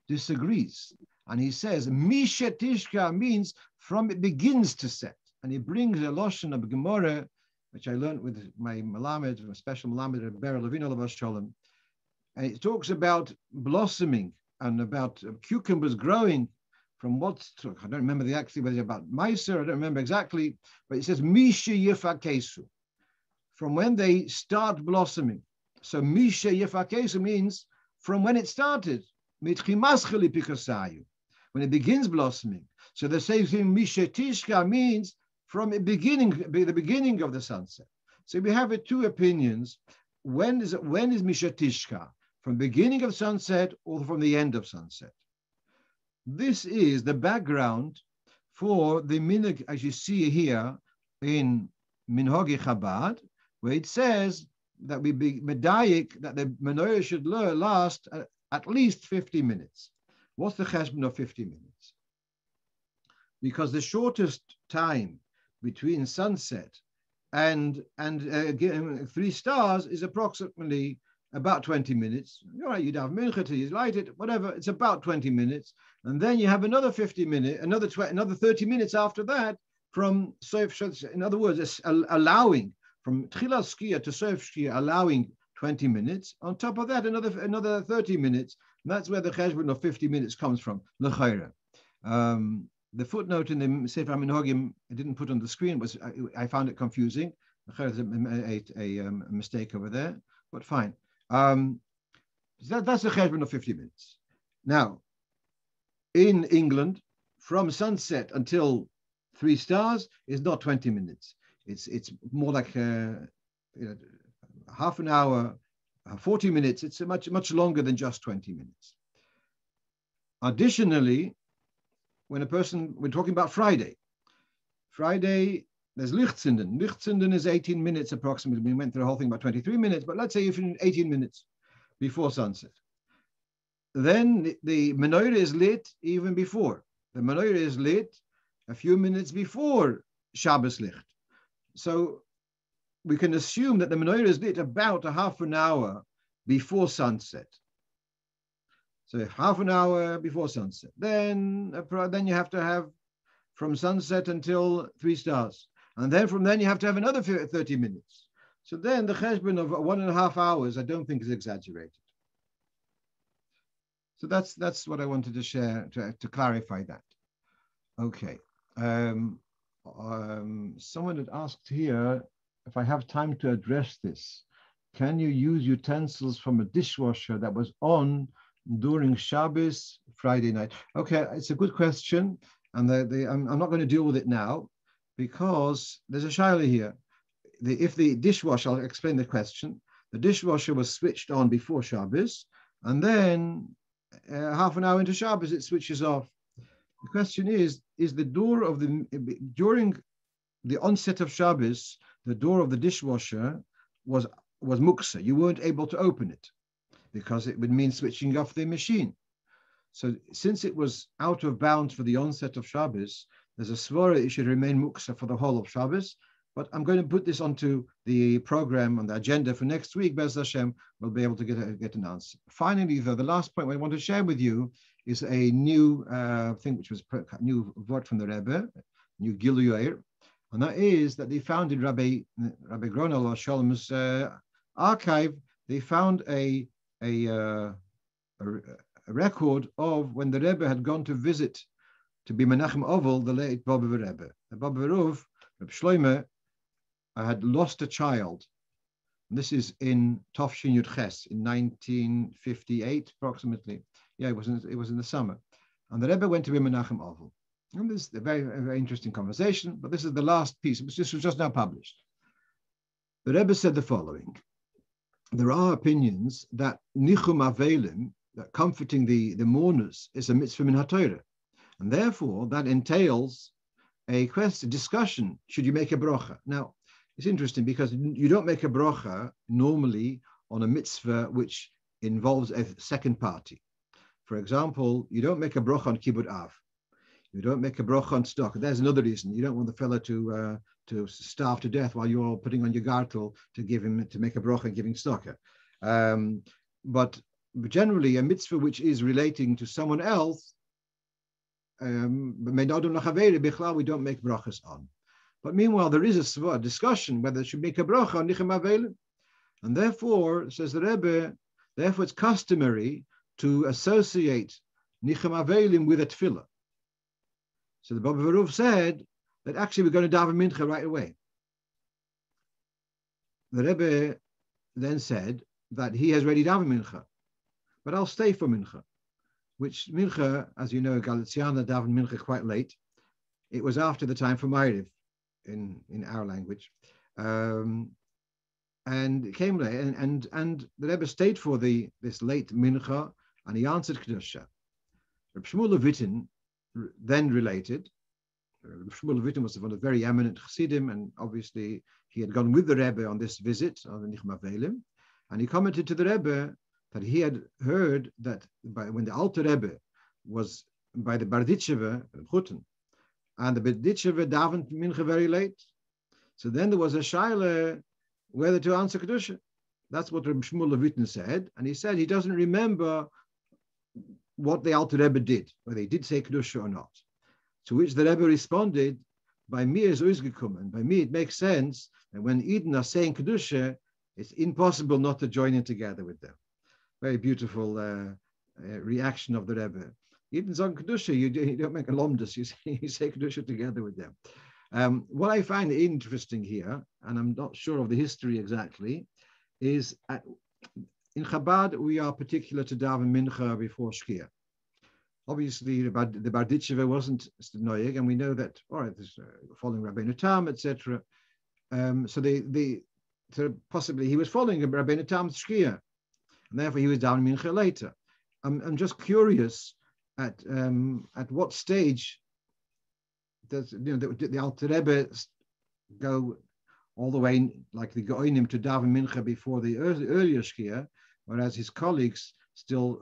disagrees. And he says, Mishetishka means from it begins to set. And he brings a Lashon of Gemara, which I learned with my Malamed, my special Malamed, Rabbi Levino Lavash Shalom. And it talks about blossoming and about cucumbers growing from I don't remember whether it's about Meiser, I don't remember exactly, but it says Misha Yifa Kesu, from when they start blossoming. So Misha Yefakesu means from when it started. When it begins blossoming. So the same thing, Misha Tishka, means from the beginning of the sunset. So we have two opinions. When is Misha Tishka? From beginning of sunset or from the end of sunset? This is the background for the minhag, as you see here in Minhagi Chabad, where it says that we be medayik, that the menorah should last at least 50 minutes. What's the cheshbon of 50 minutes? Because the shortest time between sunset and 3 stars is approximately about 20 minutes. All right, you'd have Mincha till you light it, whatever. It's about 20 minutes, and then you have another 50 minutes, another 30 minutes after that from Sof. In other words, it's allowing from Tchilas Shkia to Sof Shkia, allowing 20 minutes. On top of that, another 30 minutes. And that's where the cheshbon of 50 minutes comes from. L'chayra. The footnote in the Sefer HaMinhagim I didn't put on the screen. I found it confusing. There's a mistake over there, but fine. That's the cheshbon of 50 minutes. Now, in England, from sunset until 3 stars is not 20 minutes. It's more like half an hour, 40 minutes. It's much longer than just 20 minutes. Additionally, we're talking about Friday. Friday, there's Lichtzinden. Lichtzinden is 18 minutes approximately. We went through the whole thing about 23 minutes, but let's say if in 18 minutes before sunset. Then the menorah is lit even before. The menorah is lit a few minutes before Shabbos Licht. So we can assume that the menorah is lit about a half an hour before sunset. So if half an hour before sunset, then you have to have from sunset until 3 stars. And then from then you have to have another 30 minutes. So then the cheshbon of 1.5 hours, I don't think is exaggerated. So that's what I wanted to share to clarify that. Okay. Someone had asked here if I have time to address this. Can you use utensils from a dishwasher that was on during Shabbos Friday night? Okay, it's a good question, and I'm not going to deal with it now because there's a shiur here. If the dishwasher, I'll explain the question. The dishwasher was switched on before Shabbos, and then half an hour into Shabbos it switches off. The question is the door of during the onset of Shabbos, the door of the dishwasher was muksa. You weren't able to open it because it would mean switching off the machine. So since it was out of bounds for the onset of Shabbos, there's a svara it should remain muksa for the whole of Shabbos. But I'm going to put this onto the program on the agenda for next week. Bez Hashem, we'll be able to get an answer. Finally, though, the last point I want to share with you is a new thing, which was a new word from the Rebbe, new Giluyer, and that is that they found in Rabbi Gronel or Sholom's archive, they found a record of when the Rebbe had gone to visit to be Menachem Ovel, the late Rov of Rebbe. The Rov of Reb Shloimeh had lost a child. And this is in Tovshin Yud Ches in 1958, approximately. Yeah, it was in the summer. And the Rebbe went to be Menachem Ovel. And this is a very, very interesting conversation, but this is the last piece. This was just now published. The Rebbe said the following. There are opinions that Nichum Avelim, that comforting the mourners, is a mitzvah min haTorah. And therefore, that entails a discussion, should you make a brocha? Now, it's interesting because you don't make a brocha normally on a mitzvah which involves a second party. For example, you don't make a brocha on Kibbud Av. You don't make a brocha on stock. There's another reason. You don't want the fellow to starve to death while you're putting on your gartel to make a brocha and giving stock. But generally, a mitzvah which is relating to someone else, we don't make brachas on. But meanwhile, there is a discussion whether it should make a bracha on Nichem Avelim. And therefore, says the Rebbe, therefore it's customary to associate Nichem Avelim with a tefillah. So the Baba Varuv said that actually we're going to daven Mincha right away. The Rebbe then said that he has already davened Mincha, but I'll stay for Mincha, which Mincha, as you know, Galiciana davened Mincha quite late. It was after the time for Maariv in our language. And it came late, and the Rebbe stayed for this late Mincha, and he answered Kedusha. Reb Shmuel Levitin then related. Reb Shmuel Levitin was one of the very eminent Chassidim, and obviously he had gone with the Rebbe on this visit on the Nichma Velim, and he commented to the Rebbe that he had heard that when the Alter Rebbe was by the Barditcheve, Chutten, and the Barditcheve davened Mincha very late, so then there was a shaila whether to answer Kedusha. That's what Reb Shmuel Levitin said, and he said he doesn't remember what the Alter Rebbe did, whether he did say Kedusha or not. To which the Rebbe responded, by me is Uzgekommen. By me it makes sense that when Eden are saying Kedusha, it's impossible not to join in together with them. Very beautiful reaction of the Rebbe. Eden's on Kedusha, you don't make a lomdus, you say Kedusha together with them. What I find interesting here, and I'm not sure of the history exactly, is in Chabad we are particular to daven Mincha before Shkia. Obviously, the Barditcheve wasn't noyeg, and we know that, all right, this following Rabbeinu Tam, etc. So possibly he was following Rabbeinu Tam's Shkia, and therefore he was down Mincha later. I'm just curious at what stage does the Alter Rebbe go all the way, like the Goinim, to daven Mincha before the earlier Shkia, whereas his colleagues still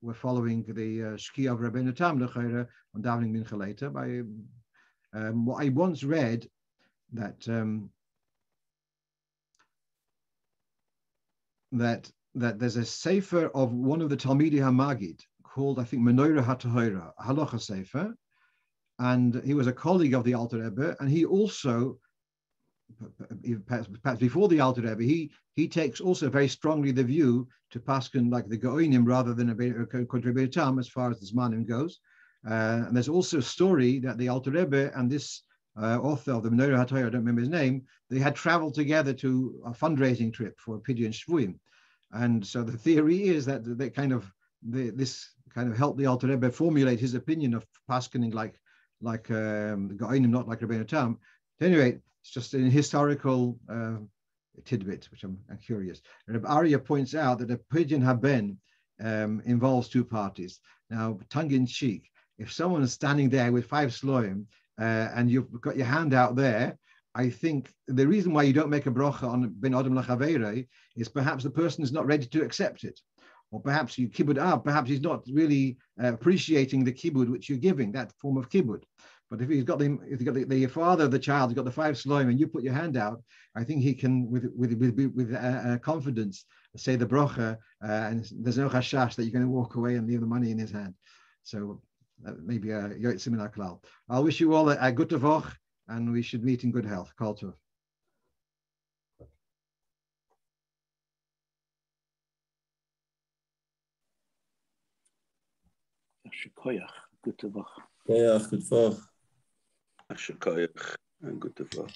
were following the Shkia of Rabbeinu Tam L'Chayre on davening Mincha later. By what I once read that there's a sefer of one of the Talmidei HaMagid called, I think, Menorah HaTorah, a Halocho sefer, and he was a colleague of the Alter Rebbe, and he also, perhaps before the Alter Rebbe, he takes also very strongly the view to paskin like the Goinim rather than Rabbeinu Tam as far as the Zmanim goes. And there's also a story that the Alter Rebbe and this author of the Menorah HaTorah, I don't remember his name, they had traveled together to a fundraising trip for Pidyon Shvuim. And so the theory is that this kind of helped the Alter Rebbe formulate his opinion of paskining like the Goinim, not like Rabbeinu Tam. At any rate, it's just an historical tidbit, which I'm curious. Rabbi Aliya points out that a Pidyon Haben involves two parties. Now, tongue in cheek, if someone is standing there with 5 sloim and you've got your hand out there, I think the reason why you don't make a brocha on ben adam lachaveirei is perhaps the person is not ready to accept it, or perhaps you kibbud up, perhaps he's not really appreciating the kibbud which you're giving, that form of kibbud. But if you've got the father of the child, you've got the 5 sloim, and you put your hand out, I think he can, with confidence, say the brocha, and there's no chashash that you're going to walk away and leave the money in his hand. So maybe a yotzim min haklal. I'll wish you all a good tavoch, and we should meet in good health. Kol tov. Koyach, good tavoch. Koyach, good tavoch. Koyach, and good tavoch.